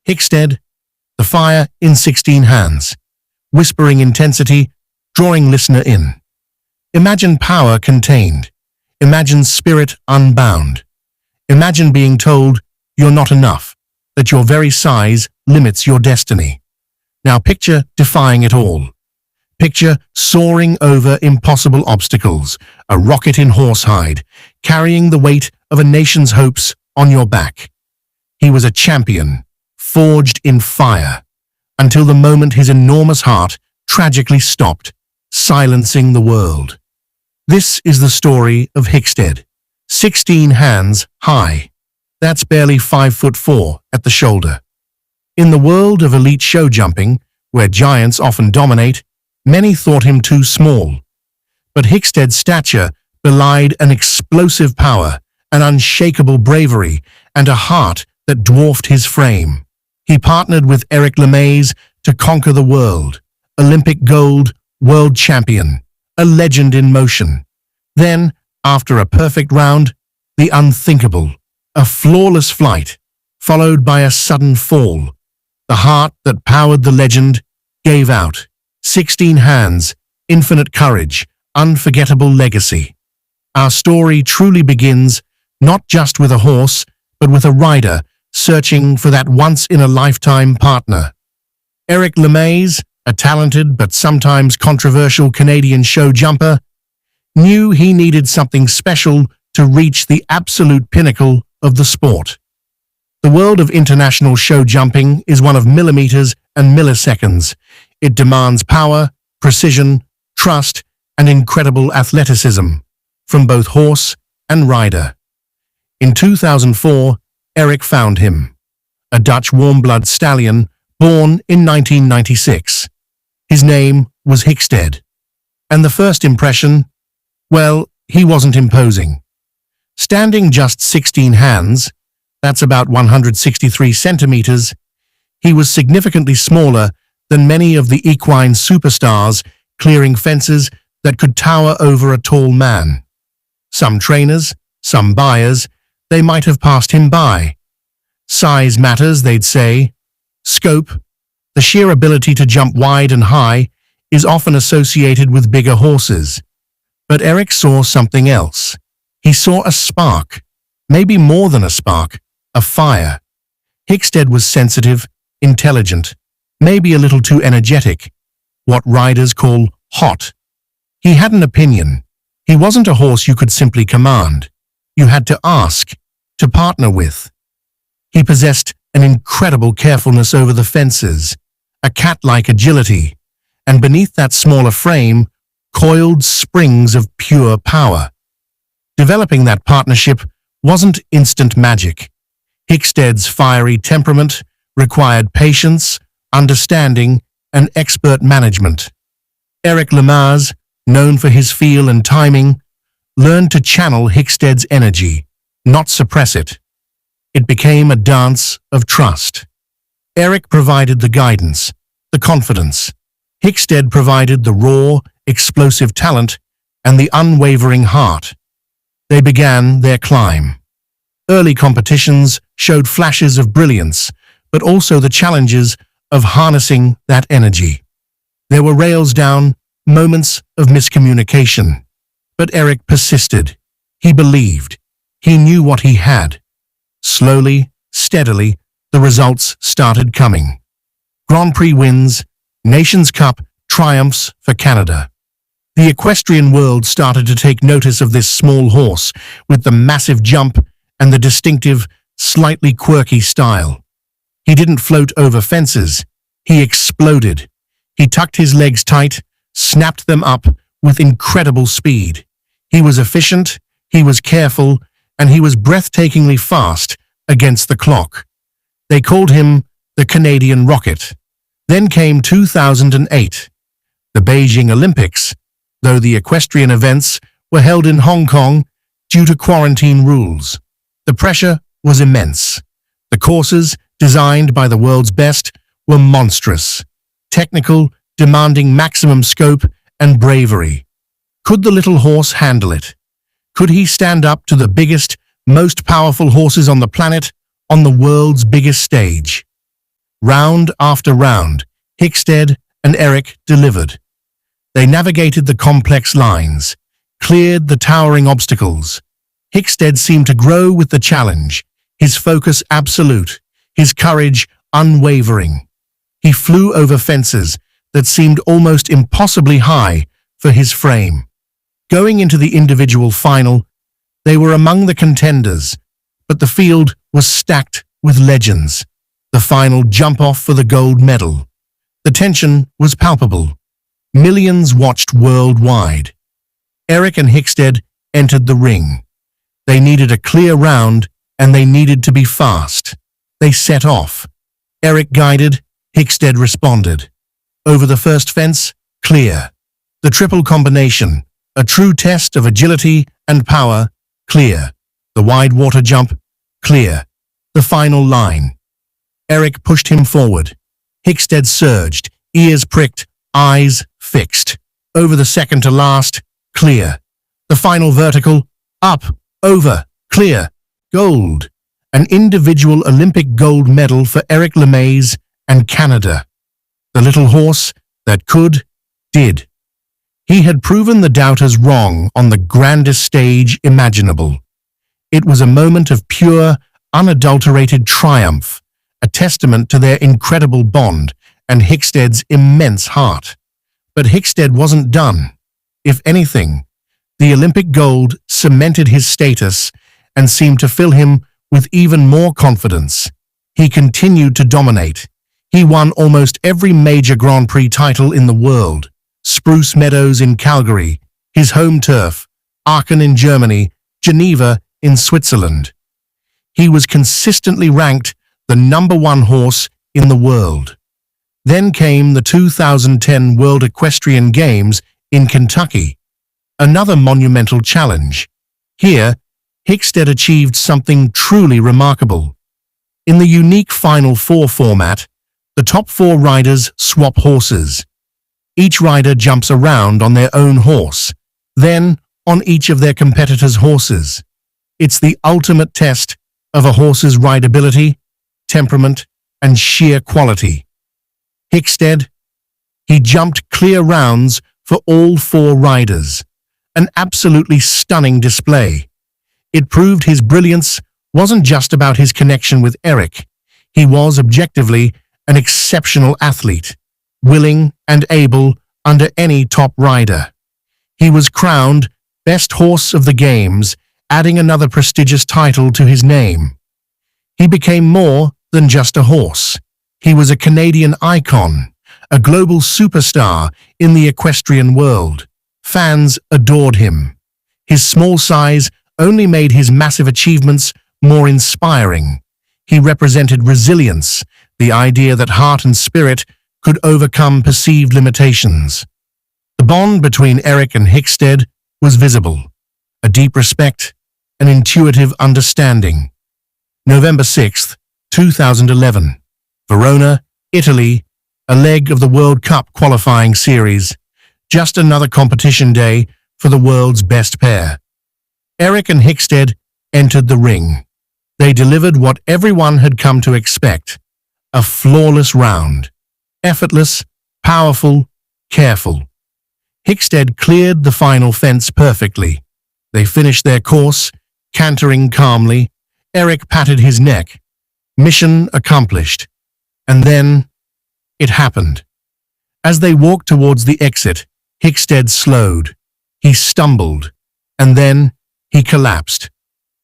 Hickstead, the fire in 16 hands, whispering intensity, drawing listener in. Imagine power contained. Imagine spirit unbound. Imagine being told you're not enough, that your very size limits your destiny. Now picture defying it all. Picture soaring over impossible obstacles, a rocket in horsehide, carrying the weight of a nation's hopes on your back. He was a champion, forged in fire, until the moment his enormous heart tragically stopped, silencing the world. This is the story of Hickstead, 16 hands high. That's barely 5'4" at the shoulder. In the world of elite show jumping, where giants often dominate, many thought him too small. But Hickstead's stature belied an explosive power, an unshakable bravery, and a heart that dwarfed his frame. He partnered with Lamaze to conquer the world, Olympic gold, world champion, a legend in motion. Then, after a perfect round, the unthinkable, a flawless flight, followed by a sudden fall. The heart that powered the legend gave out. 16 hands, infinite courage, unforgettable legacy. Our story truly begins not just with a horse, but with a rider searching for that once-in-a-lifetime partner. Lamaze, a talented but sometimes controversial Canadian show jumper, knew he needed something special to reach the absolute pinnacle of the sport. The world of international show jumping is one of millimeters and milliseconds. It demands power, precision, trust, and incredible athleticism from both horse and rider. In 2004, Eric found him, a Dutch warm-blood stallion born in 1996. His name was Hickstead. And the first impression, well, he wasn't imposing. Standing just 16 hands, that's about 163 centimeters, he was significantly smaller than many of the equine superstars, clearing fences that could tower over a tall man. Some trainers, some buyers, they might have passed him by. Size matters, they'd say. Scope, the sheer ability to jump wide and high, is often associated with bigger horses. But Eric saw something else. He saw a spark, maybe more than a spark, a fire. Hickstead was sensitive, intelligent, maybe a little too energetic, what riders call hot. He had an opinion. He wasn't a horse you could simply command. You had to ask, to partner with. He possessed an incredible carefulness over the fences, a cat-like agility, and beneath that smaller frame, coiled springs of pure power. Developing that partnership wasn't instant magic. Hickstead's fiery temperament required patience, understanding, and expert management. Lamaze, known for his feel and timing, learned to channel Hickstead's energy, not suppress it. It became a dance of trust. Eric provided the guidance, the confidence. Hickstead provided the raw, explosive talent and the unwavering heart. They began their climb. Early competitions showed flashes of brilliance, but also the challenges of harnessing that energy. There were rails down, moments of miscommunication. But Eric persisted. He believed. He knew what he had. Slowly, steadily, the results started coming. Grand Prix wins, Nations Cup triumphs for Canada. The equestrian world started to take notice of this small horse with the massive jump and the distinctive, slightly quirky style. He didn't float over fences. He exploded. He tucked his legs tight, snapped them up with incredible speed. He was efficient, he was careful, and he was breathtakingly fast against the clock. They called him the Canadian Rocket. Then came 2008, the Beijing Olympics, though the equestrian events were held in Hong Kong due to quarantine rules. The pressure was immense. The courses, designed by the world's best, were monstrous, technical, demanding maximum scope and bravery. Could the little horse handle it? Could he stand up to the biggest, most powerful horses on the planet, on the world's biggest stage? Round after round, Hickstead and Eric delivered. They navigated the complex lines, cleared the towering obstacles. Hickstead seemed to grow with the challenge, his focus absolute, his courage unwavering. He flew over fences that seemed almost impossibly high for his frame. Going into the individual final, they were among the contenders, but the field was stacked with legends. The final jump-off for the gold medal. The tension was palpable. Millions watched worldwide. Eric and Hickstead entered the ring. They needed a clear round, and they needed to be fast. They set off. Eric guided, Hickstead responded. Over the first fence, clear. The triple combination, a true test of agility and power, clear. The wide water jump, clear. The final line. Eric pushed him forward. Hickstead surged, ears pricked, eyes fixed. Over the second to last, clear. The final vertical, up, over, clear, gold. An individual Olympic gold medal for Eric Lamaze and Canada. The little horse that could, did. He had proven the doubters wrong on the grandest stage imaginable. It was a moment of pure, unadulterated triumph, a testament to their incredible bond and Hickstead's immense heart. But Hickstead wasn't done. If anything, the Olympic gold cemented his status and seemed to fill him with even more confidence. He continued to dominate. He won almost every major Grand Prix title in the world. Spruce Meadows in Calgary, his home turf, Aachen in Germany, Geneva in Switzerland. He was consistently ranked the #1 horse in the world. Then came the 2010 World Equestrian Games in Kentucky, another monumental challenge. Here, Hickstead achieved something truly remarkable. In the unique Final Four format, the top 4 riders swap horses. Each rider jumps around on their own horse, then on each of their competitors' horses. It's the ultimate test of a horse's rideability, temperament, and sheer quality. Hickstead, he jumped clear rounds for all 4 riders, an absolutely stunning display. It proved his brilliance wasn't just about his connection with Eric. He was objectively an exceptional athlete, willing and able under any top rider. He was crowned Best Horse of the Games, adding another prestigious title to his name. He became more than just a horse. He was a Canadian icon, a global superstar in the equestrian world. Fans adored him. His small size only made his massive achievements more inspiring. He represented resilience, the idea that heart and spirit could overcome perceived limitations. The bond between Eric and Hickstead was visible, a deep respect, an intuitive understanding. November 6, 2011, Verona, Italy, a leg of the World Cup qualifying series. Just another competition day for the world's best pair. Eric and Hickstead entered the ring. They delivered what everyone had come to expect, a flawless round. Effortless, powerful, careful. Hickstead cleared the final fence perfectly. They finished their course, cantering calmly. Eric patted his neck. Mission accomplished. And then, it happened. As they walked towards the exit, Hickstead slowed. He stumbled. And then, he collapsed.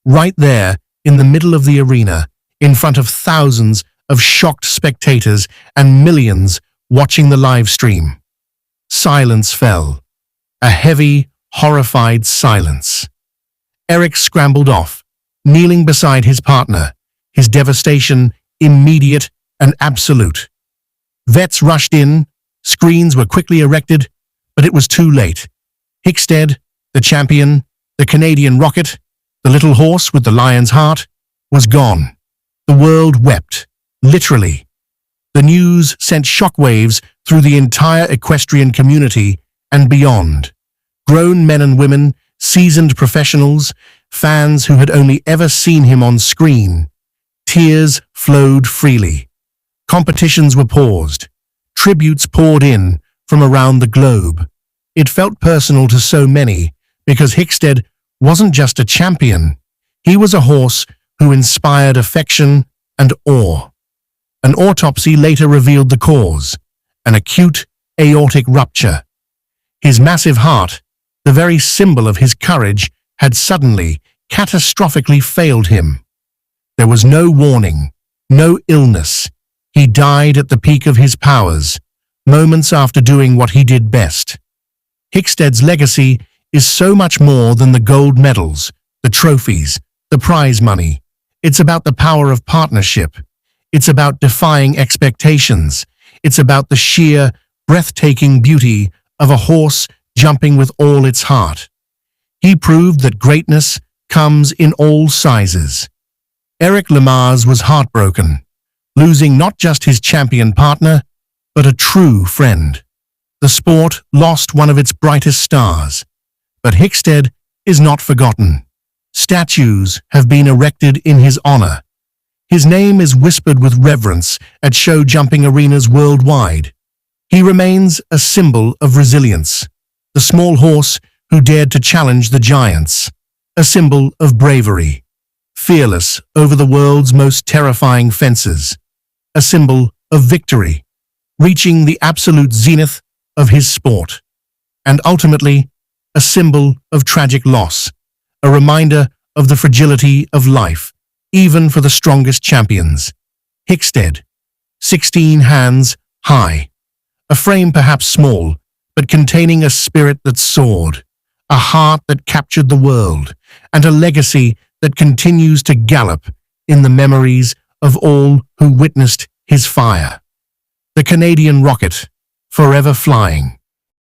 Right there, in the middle of the arena, in front of thousands of shocked spectators and millions watching the live stream. Silence fell. A heavy, horrified silence. Eric scrambled off, kneeling beside his partner, his devastation immediate and absolute. Vets rushed in, screens were quickly erected, but it was too late. Hickstead, the champion, the Canadian rocket, the little horse with the lion's heart, was gone. The world wept, literally. The news sent shockwaves through the entire equestrian community and beyond. Grown men and women, seasoned professionals, fans who had only ever seen him on screen. Tears flowed freely. Competitions were paused. Tributes poured in from around the globe. It felt personal to so many because Hickstead wasn't just a champion. He was a horse who inspired affection and awe. An autopsy later revealed the cause, an acute aortic rupture. His massive heart, the very symbol of his courage, had suddenly, catastrophically failed him. There was no warning, no illness. He died at the peak of his powers, moments after doing what he did best. Hickstead's legacy is so much more than the gold medals, the trophies, the prize money. It's about the power of partnership. It's about defying expectations. It's about the sheer, breathtaking beauty of a horse jumping with all its heart. He proved that greatness comes in all sizes. Eric Lamaze was heartbroken, losing not just his champion partner, but a true friend. The sport lost one of its brightest stars. But Hickstead is not forgotten. Statues have been erected in his honor. His name is whispered with reverence at show jumping arenas worldwide. He remains a symbol of resilience, the small horse who dared to challenge the giants, a symbol of bravery, fearless over the world's most terrifying fences, a symbol of victory, reaching the absolute zenith of his sport, and ultimately, a symbol of tragic loss, a reminder of the fragility of life, even for the strongest champions. Hickstead, 16 hands high, a frame perhaps small, but containing a spirit that soared, a heart that captured the world, and a legacy that continues to gallop in the memories of all who witnessed his fire. The Canadian rocket, forever flying.